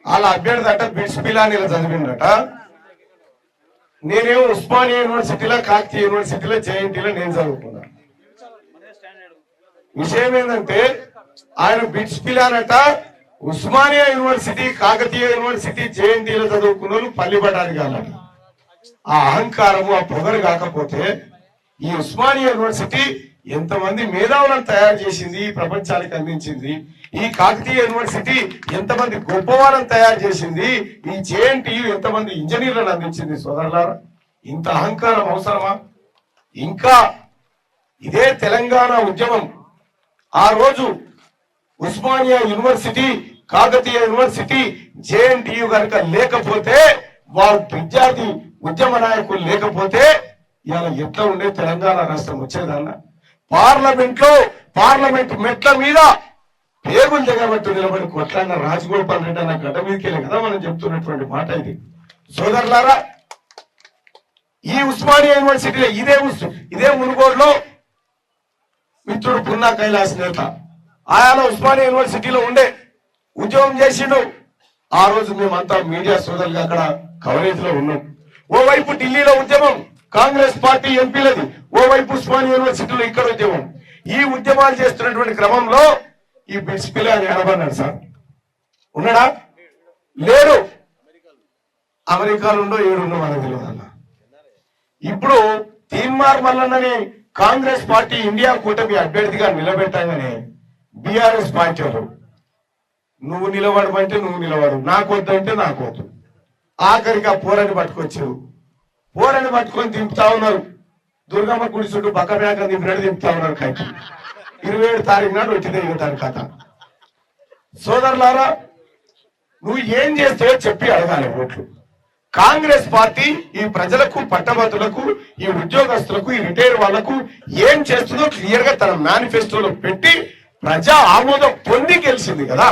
వాళ్ళ అభ్యర్థి అట బిట్స్ పిలానీలో చదివిండట. నేనేమో ఉస్మానియా యూనివర్సిటీలో, కాకతీయ యూనివర్సిటీలో, జేఎన్టీలో నేను చదువుకున్నా. విషయం ఏంటంటే ఆయన బిట్స్ పిలానట ఉస్మానియా యూనివర్సిటీ, కాకతీయ యూనివర్సిటీ, జేఎన్టీలో చదువుకున్న వాళ్ళు పల్లిబడాలి కావాలి. ఆ అహంకారము, ఆ పొగరు కాకపోతే ఈ ఉస్మానియా యూనివర్సిటీ ఎంతమంది మేధావులను తయారు చేసింది, ప్రపంచానికి అందించింది. ఈ కాకతీయ యూనివర్సిటీ ఎంతమంది గొప్పవాళ్ళని తయారు చేసింది. ఈ జేఎన్టీయు ఎంతమంది ఇంజనీర్లను అందించింది. సోదరులారా, ఇంత అహంకారం అవసరమా? ఇంకా ఇదే తెలంగాణ ఉద్యమం ఆ రోజు Osmania university, Kakatiya university, JNTU కనుక లేకపోతే, వారు విద్యార్థి ఉద్యమ నాయకులు లేకపోతే ఇవాళ ఎట్లా ఉండే తెలంగాణ రాష్ట్రం వచ్చేదన్న? పార్లమెంట్ మెట్ల మీద పేగులు దిగబట్టు నిలబడి కొట్లాడిన రాజగోపాల్ రెడ్డి అన్న గడ్డ మీదకెళ్ళే కదా మనం చెప్తున్నటువంటి మాట ఇది. సోదరులారా, ఈ ఉస్మానియా యూనివర్సిటీలో ఇదే మునుగోడులో మిత్రుడు పున్నా కైలాస్ నేత ఆయన ఉస్మానియా యూనివర్సిటీలో ఉండే ఉద్యోగం చేసిండు. ఆ రోజు మేమంతా మీడియా సోదరులుగా అక్కడ కవరేజ్ లో ఉన్నాం. ఓవైపు ఢిల్లీలో ఉద్యమం, కాంగ్రెస్ పార్టీ ఎంపీలది, ఓవైపు ఉస్మానియా యూనివర్సిటీలో ఇక్కడ ఉద్యమం. ఈ ఉద్యమాలు చేస్తున్నటువంటి క్రమంలో ఈ బిట్స్ పిల్ల అని అనబన్నాడు. సార్ ఉన్నాడా? లేడు. అమెరికాలో ఉండో ఏడుండో మనకు తెలియదు అన్న. ఇప్పుడు తీన్మార్ మల్లన్నని కాంగ్రెస్ పార్టీ ఇండియా కూటమి అభ్యర్థిగా నిలబెట్టగానే బీఆర్ఎస్ పార్టీ వాళ్ళు నువ్వు నిలబడమంటే నువ్వు నిలబడు, నాకు వద్దంటే నాకు వద్దు. ఆఖరికి ఆ పోరని పట్టుకొచ్చారు. పోరని పట్టుకొని దింపుతా ఉన్నారు. దుర్గమ్మ గుడి చుట్టూ పక్క మేక దింపినట్టు దింపుతా ఉన్నారు. కైకి 27 తారీఖు నాడు వచ్చిందే ఇవ్వటాను కథ. సోదరులారా, నువ్వు ఏం చేస్తావో చెప్పి అడగాలి ఓట్లు. కాంగ్రెస్ పార్టీ ఈ ప్రజలకు, పట్టభద్రులకు, ఈ ఉద్యోగస్తులకు, ఈ రిటైర్ వాళ్లకు ఏం చేస్తుందో క్లియర్ గా తన మేనిఫెస్టోలో పెట్టి ప్రజా ఆమోదం పొంది గెలిచింది కదా.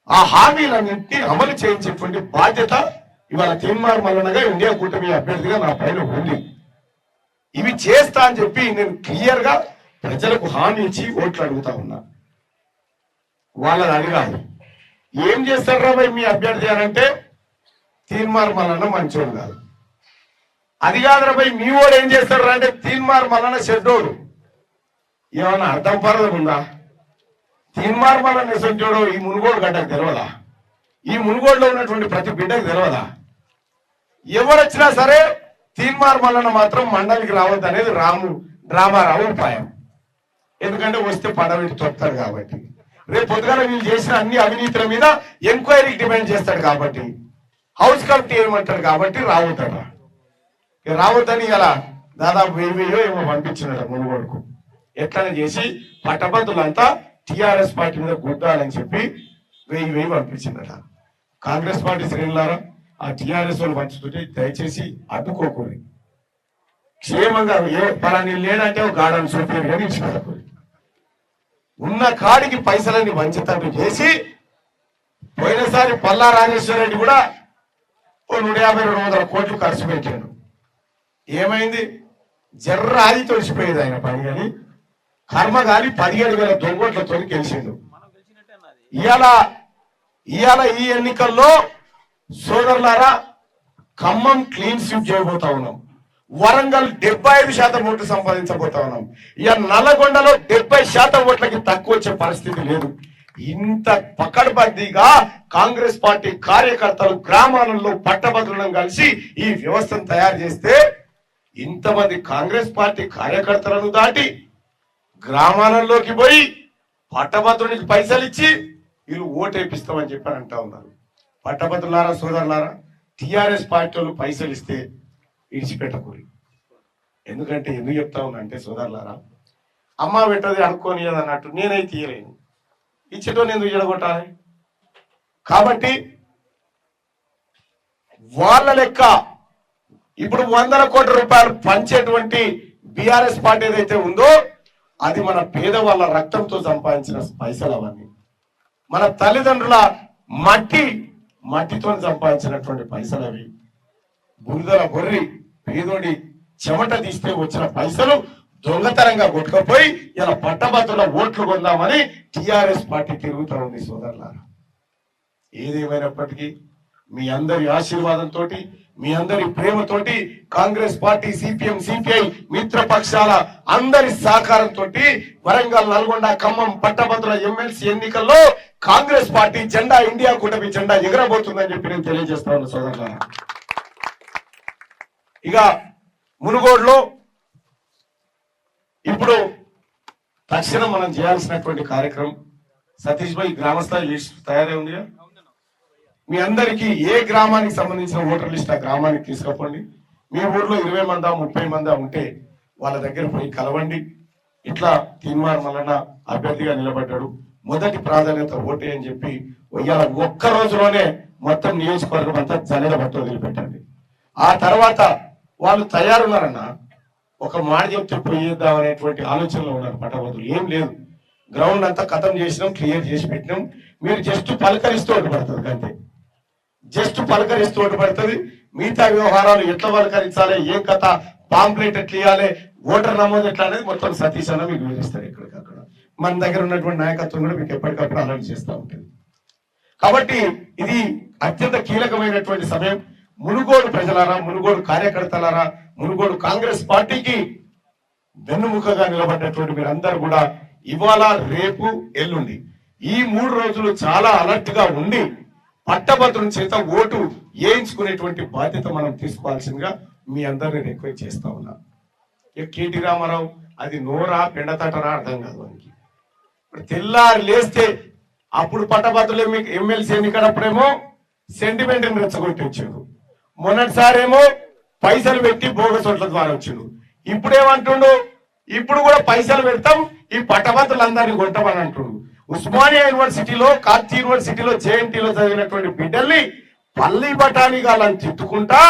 ఆ హామీలన్నింటినీ అమలు చేయించేటువంటి బాధ్యత ఇవాళ తీన్మార్ మల్లన్నగా ఇండియా కూటమి అభ్యర్థిగా నా పైన ఉంది. ఇవి చేస్తా అని చెప్పి నేను క్లియర్ గా ప్రజలకు హామీ ఇచ్చి ఓట్లు అడుగుతా ఉన్నా. వాళ్ళని అడగాలి, ఏం చేస్తారు రాబాయ్ మీ అభ్యర్థి అని అంటే తీన్మార్ మల్లన్న మంచోడు కాదు. అది కాదు రాబాయ్ మీ ఓడు ఏం చేస్తారు అంటే తీన్మార్ మల్లన్న చెడ్డోడు. ఏమన్నా అర్థం పరద ఉందా? తీన్మార్ మల్లన్న చెడ్డోడు ఈ మునుగోడు గడ్డకు తెలియదా? ఈ మునుగోడులో ఉన్నటువంటి ప్రతి బిడ్డకు తెలియదా? ఎవరు వచ్చినా సరే తీన్మార్ మల్లన్న మాత్రం మండలికి రావద్దు అనేది డ్రామారావు ఉపాయం. ఎందుకంటే వస్తే పడవిటి తొత్తాడు కాబట్టి, రేపు పొద్దుగాల వీళ్ళు చేసిన అన్ని అవినీతుల మీద ఎంక్వైరీకి డిమాండ్ చేస్తాడు కాబట్టి, హౌస్ కమిటీ ఏమంటాడు కాబట్టి రావద్దట. రావద్దని ఇలా దాదాపు 1000 ఏమో పంపించినట మునుగోడుకు. ఎట్లా చేసి పట్టభద్రులంతా టిఆర్ఎస్ పార్టీ మీద గుద్దాలని చెప్పి 1000 పంపించిందట. కాంగ్రెస్ పార్టీ శ్రేణులారా, ఆ టిఆర్ఎస్ వాళ్ళు పంచుతుంటే దయచేసి అడ్డుకోకూడదు. క్షేమంగా పలాని లేదంటే ఒక గాఢం చూపారు కానీ ఇచ్చిపోకూడదు. ఉన్న కాడికి పైసలని వంచితట్టు చేసి పోయినసారి పల్లా రాజేశ్వర రెడ్డి కూడా 150-200 కోట్లు ఖర్చు పెట్టాడు. ఏమైంది? జర్ర ఆది తొలిసిపోయేది ఆయన పని. కానీ కర్మగాలి 17,000 దొంగోట్లతో గెలిచిండు. ఇవాళ ఈ ఎన్నికల్లో సోదరులారా ఖమ్మం క్లీన్ స్వీప్ చేయబోతా ఉన్నాం. వరంగల్ 75% ఓట్లు సంపాదించబోతా ఉన్నాం. ఇక నల్లగొండలో 70% ఓట్లకి తక్కువ వచ్చే పరిస్థితి లేదు. ఇంత పకడ్బందీగా కాంగ్రెస్ పార్టీ కార్యకర్తలు గ్రామాలలో పట్టభద్రులను కలిసి ఈ వ్యవస్థను తయారు చేస్తే, ఇంతమంది కాంగ్రెస్ పార్టీ కార్యకర్తలను దాటి గ్రామాలలోకి పోయి పట్టభద్రునికి పైసలు ఇచ్చి వీళ్ళు ఓటేపిస్తామని చెప్పి అంటా ఉన్నారు. పట్టభద్రులారా, సోదరులారా, టిఆర్ఎస్ పార్టీ వాళ్ళు పైసలు ఇస్తే ఇడిచిపెట్టకూరి. ఎందుకంటే ఎందుకు చెప్తా ఉన్నా అంటే సోదరులారా, అమ్మ పెట్టది అనుకోని అన్నట్టు నేనైతే తీయలేను, ఇచ్చేటోని ఎందుకు ఎడగొట్టాలి? కాబట్టి వాళ్ళ లెక్క ఇప్పుడు 100 కోట్ల రూపాయలు పంచేటువంటి బీఆర్ఎస్ పార్టీ ఏదైతే ఉందో అది మన పేదవాళ్ళ రక్తంతో సంపాదించిన పైసలు. అవన్నీ మన తల్లిదండ్రుల మట్టితో సంపాదించినటువంటి పైసలు. అవి బురదల బొర్రి పేదోడి చెమట తీస్తే వచ్చిన పైసలు దొంగతనంగా కొట్టుకపోయి ఇలా పట్టభద్రుల ఓట్లు కొందామని టిఆర్ఎస్ పార్టీ తిరుగుతూ ఉంది. సోదరులారా, ఏదేమైనప్పటికీ మీ అందరి ఆశీర్వాదంతో, మీ అందరి ప్రేమతోటి, కాంగ్రెస్ పార్టీ, సిపిఎం, సిపిఐ మిత్రపక్షాల అందరి సహకారంతో వరంగల్, నల్గొండ, ఖమ్మం పట్టభద్రుల ఎమ్మెల్సీ ఎన్నికల్లో కాంగ్రెస్ పార్టీ జెండా, ఇండియా కూటమి జెండా ఎగరబోతుందని చెప్పి నేను తెలియజేస్తా ఉన్నా సోదరులారా. ఇక మునుగోడులో ఇప్పుడు తక్షణం మనం చేయాల్సినటువంటి కార్యక్రమం, సతీష్ భాయ్ గ్రామస్థాయి లిస్ట్ తయారై ఉందిగా, మీ అందరికీ ఏ గ్రామానికి సంబంధించిన ఓటర్ లిస్ట్ ఆ గ్రామానికి తీసుకుపోండి. మీ ఊర్లో 20 మందా 30 మందా ఉంటే వాళ్ళ దగ్గర పోయి కలవండి. ఇట్లా తీన్మార్ మల్లన్న అభ్యర్థిగా నిలబడ్డాడు, మొదటి ప్రాధాన్యత ఓటే అని చెప్పి ఇవాళ ఒక్క రోజులోనే మొత్తం నియోజకవర్గం అంతా జల్లెడ బట్ట వదిలిపెట్టండి. ఆ తర్వాత వాళ్ళు తయారున్నారన్న, ఒక మాట చెప్తే పోయేద్దాం అనేటువంటి ఆలోచనలో ఉన్నారు పట్టభద్రులు. ఏం లేదు, గ్రౌండ్ అంతా ఖతం చేసినాం, క్లియర్ చేసి పెట్టినాం, మీరు జస్ట్ పలకరిస్తూ పడుతుంది అంతే, జస్ట్ పలకరిస్తూ పడుతుంది. మిగతా వ్యవహారాలు ఎట్లా పలకరించాలి, ఏం కథ, పాంప్లెట్ ఎట్లా ఇవ్వాలి, ఓటర్ నమోదు ఎట్లా అనేది మొత్తం సతీష్ అన్న మీకు వివరిస్తారు. ఎక్కడికక్కడ మన దగ్గర ఉన్నటువంటి నాయకత్వం కూడా మీకు ఎప్పటికప్పుడు అలర్ట్ చేస్తూ ఉంటుంది. కాబట్టి ఇది అత్యంత కీలకమైనటువంటి సమయం. మునుగోడు ప్రజలారా, మునుగోడు కార్యకర్తలారా, మునుగోడు కాంగ్రెస్ పార్టీకి వెన్నుముకగా నిలబడ్డటువంటి మీరందరూ కూడా ఇవాళ, రేపు, ఎల్లుండి ఈ 3 రోజులు చాలా అలర్ట్ గా ఉండి పట్టభద్రుల చేత ఓటు వేయించుకునేటువంటి బాధ్యత మనం తీసుకోవాల్సిందిగా మీ అందరిని రిక్వెస్ట్ చేస్తా ఉన్నా. కేటీ రామారావు అది నోరా పెండతటరా అర్థం కాదు మనకి. ఇప్పుడు తెల్లారి లేస్తే అప్పుడు పట్టభద్రులు ఎమ్మెల్సీ ఎన్నికడప్పుడేమో సెంటిమెంట్ రెచ్చగొట్టి వచ్చిండు, మొన్నటిసారేమో పైసలు పెట్టి బోగస్ ఓట్ల ద్వారా వచ్చిండు. ఇప్పుడేమంటుండు, ఇప్పుడు కూడా పైసలు పెడతాం, ఈ పట్టభద్రులందరినీ కొట్టమని అంటుండు. ఉస్మానియా యూనివర్సిటీలో, కార్తీ యూనివర్సిటీలో, జేఎన్టీలో చదివినటువంటి బిడ్డల్ని పల్లి బఠానీగాలని తిట్టుకుంటా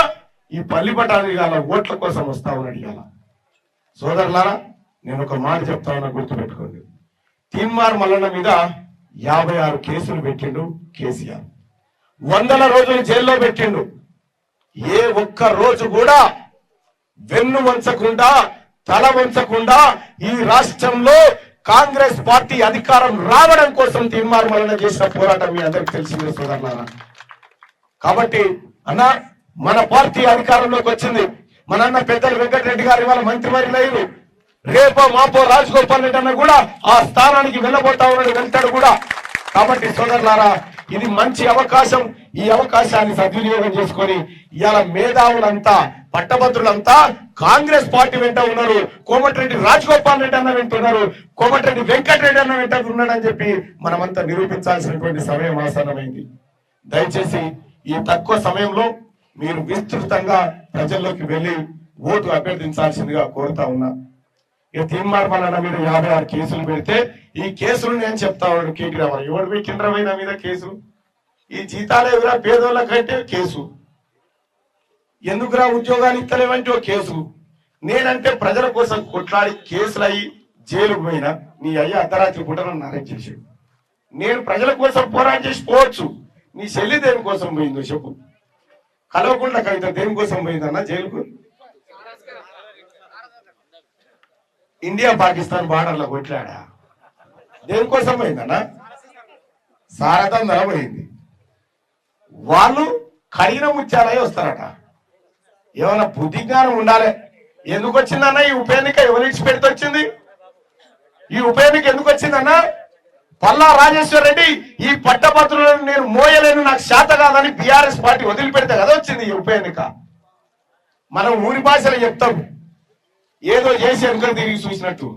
ఈ పల్లి బఠానీగాల ఓట్ల కోసం వస్తా ఉన్నాడు. ఇవాళ సోదరులారా, నేను ఒక మాట చెప్తా ఉన్నా, గుర్తుపెట్టుకోండి. తీన్మార్ మల్లన్న మీద 56 కేసులు పెట్టిండు కేసీఆర్, 100 రోజులు జైల్లో పెట్టిండు. ఏ ఒక్క రోజు కూడా వెన్ను వంచకుండా, తల వంచకుండా ఈ రాష్ట్రంలో కాంగ్రెస్ పార్టీ అధికారం రావడం కోసం తీన్మార్ మల్లన్న చేసిన పోరాటం మీ అందరికి తెలిసిందే సోదరులారా. కాబట్టి అన్న, మన పార్టీ అధికారంలోకి వచ్చింది. మన అన్న పెద్దలు వెంకటరెడ్డి గారు ఇవాళ మంత్రివర్యులు అయ్యారు. రేపో మాపో రాజగోపాల్ రెడ్డి అన్న కూడా ఆ స్థానానికి వెళ్ళబోతా ఉన్నాడు, వెళ్తాడు కూడా. కాబట్టి సోదరులారా, ఇది మంచి అవకాశం. ఈ అవకాశాన్ని సద్వినియోగం చేసుకొని ఇవాళ మేధావులంతా, పట్టభద్రులంతా కాంగ్రెస్ పార్టీ వెంట ఉన్నారు. కోమటిరెడ్డి రాజగోపాల్ రెడ్డి అన్న వెంట ఉన్నారు, కోమటిరెడ్డి వెంకటరెడ్డి అన్న వెంట ఉన్నాడని చెప్పి మనమంతా నిరూపించాల్సినటువంటి సమయం ఆసన్నమైంది. దయచేసి ఈ తక్కువ సమయంలో మీరు విస్తృతంగా ప్రజల్లోకి వెళ్లి ఓటు అభ్యర్థించాల్సిందిగా కోరుతా ఉన్నా. ఇక తీన్మార్ మల్లన్న మీద 56 కేసులు పెడితే ఈ కేసులు నేను చెప్తా ఉన్నాడు కేటీ రామారావు. ఎవడు పెట్టిండ్రవై నా మీద కేసు? ఈ జీతాలు ఎవరా పేదోళ్ళ కంటే కేసు, ఎందుకురా ఉద్యోగాలు ఇస్తలేవంటే ఓ కేసు. నేనంటే ప్రజల కోసం కొట్లాడి కేసులు అయ్యి జైలుకు పోయినా నీ అయ్య అర్ధరాత్రి పూట నన్ను అరెస్ట్ చేసాడు. నేను ప్రజల కోసం పోరాటం చేసి పోవచ్చు, నీ చెల్లి దేనికోసం పోయిందో చెప్పు. కలవకుండా కవిత దేనికోసం పోయిందన్నా జైలుకు? ఇండియా పాకిస్తాన్ బార్డర్లో కొట్లాడా, దేనికోసం పోయిందన్నా? సారథం ధర పోయింది. వాళ్ళు కడిగిన ముత్యాలయ్యి వస్తారట. ఏమైనా బుద్ధి జ్ఞానం ఉండాలి. ఎందుకు వచ్చిందన్నా ఈ ఉప ఎన్నిక? ఎవరి పెడితే వచ్చింది ఈ ఉప ఎన్నిక? ఎందుకు వచ్చిందన్నా? పల్లా రాజేశ్వర రెడ్డి ఈ పట్టభద్రులను నేను మోయలేను, నాకు శాత కాదని బీఆర్ఎస్ పార్టీ వదిలిపెడితే కదా వచ్చింది ఈ ఉప ఎన్నిక. మనం ఊరి భాషలో చెప్తాం, ఏదో చేసి వెనుకలు తిరిగి చూసినట్టు.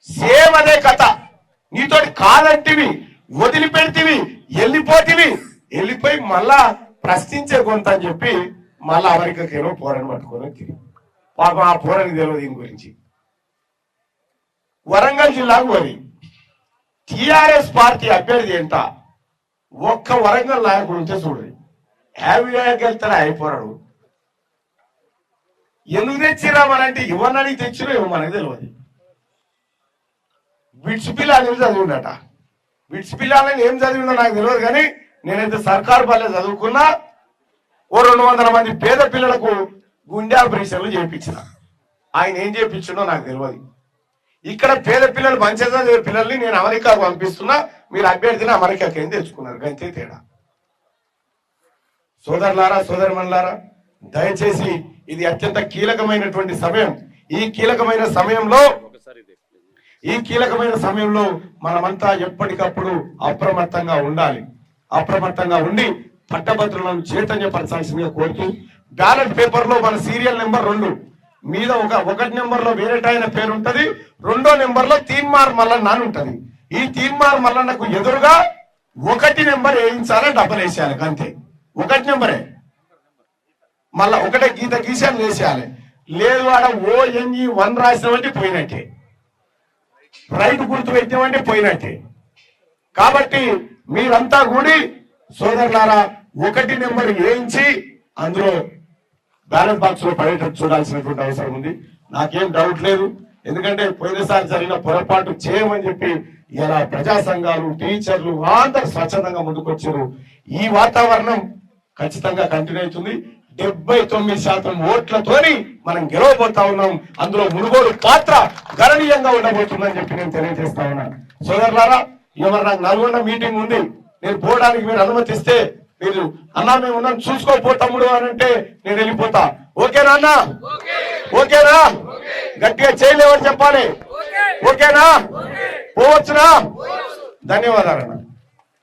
సేమ్ అదే కథ. నీతోటి కాదంటివి, వదిలిపెడితివి, వెళ్ళిపోతివి, వెళ్ళిపోయి మళ్ళా ప్రశ్నించే కొంత అని చెప్పి మళ్ళా అమెరికాకేమో పోరని పట్టుకొని తిరిగి. పాపం ఆ పోరని తెలియదు దీని గురించి. వరంగల్ జిల్లాకు పోయి టిఆర్ఎస్ పార్టీ అభ్యర్థి ఎంత ఒక్క వరంగల్ నాయకుడు ఉంటే చూడండి, హ్యాపీకి వెళ్తారా అయిపోరాడు. ఎందుకు తెచ్చిరా మనంటే ఇవ్వనని తెచ్చిరో ఇవ్వ మనకు తెలియదు. బిట్స్ పిల్ల అనేది చదివిందట. బిట్స్ పిల్లలని ఏం చదివిందో నాకు తెలియదు, కానీ నేనైతే సర్కారు పల్లె చదువుకున్నా. ఓ 200 మంది పేద పిల్లలకు గుండె ఆపరేషన్లు చేయించిన. ఆయన ఏం చేయించిండో నాకు తెలియదు. ఇక్కడ పేద పిల్లలు మంచిగా చదివే పిల్లల్ని నేను అమెరికాకు పంపిస్తున్నా, మీరు అభ్యర్థిని అమెరికాకి ఏం తెచ్చుకున్నారు, అంతే తేడా. సోదరులారా సోదరిమణులారా, దయచేసి ఇది అత్యంత కీలకమైనటువంటి సమయం. ఈ కీలకమైన సమయంలో మనమంతా ఎప్పటికప్పుడు అప్రమత్తంగా ఉండాలి. అప్రమత్తంగా ఉండి పట్టభద్రులను చైతన్యపరచాల్సిందిగా కోరుతూ, బ్యాలెట్ పేపర్ లో మన సీరియల్ నెంబర్ 2 మీద ఒకటి నెంబర్ లో వేరేటైన పేరు ఉంటది, 2వ నెంబర్ లో తీన్మార్ మల్లన్న అని ఉంటది. ఈ తీన్మార్ మల్లన్నకు ఎదురుగా 1 నెంబర్ వేయించాలని డబ్బులు వేసేయాలి, అంతే. 1 నెంబరే, మళ్ళా ఒకటే గీత గీసాను వేసేయాలి. లేదు ఆడ ONE1 రాసినవంటే పోయినట్టే, రైతు గుర్తు పెట్టినవంటే పోయినట్టే. కాబట్టి మీరంతా కూడి సోదరులారా 1 నెంబర్ వేయించి అందులో బ్యాలెట్ బాక్స్ లో పడేటట్టు చూడాల్సినటువంటి అవసరం ఉంది. నాకేం డౌట్ లేదు, ఎందుకంటే పోయినసారి జరిగిన పొరపాటు చేయమని చెప్పి ఇలా ప్రజా సంఘాలు, టీచర్లు అందరూ స్వచ్ఛందంగా ముందుకొచ్చారు. ఈ వాతావరణం ఖచ్చితంగా కంటిన్యూ అవుతుంది. 79% ఓట్లతోని మనం గెలవబోతా ఉన్నాం. అందులో మునుగోడు పాత్ర గణనీయంగా ఉండబోతుందని చెప్పి నేను తెలియజేస్తా ఉన్నాను. సోదరులారా, ఎవరు నాకు నల్గొండ మీటింగ్ ఉంది, నేను పోవడానికి మీరు అనుమతిస్తే, మీరు అన్నా మేము ఉన్నాం చూసుకోపో తమ్ముడు అని అంటే నేను వెళ్ళిపోతా. ఓకేనా అన్నా? ఓకేనా? గట్టిగా చేయలేవని చెప్పాలి. ఓకేనా? పోవచ్చునా? ధన్యవాదాలు అన్న.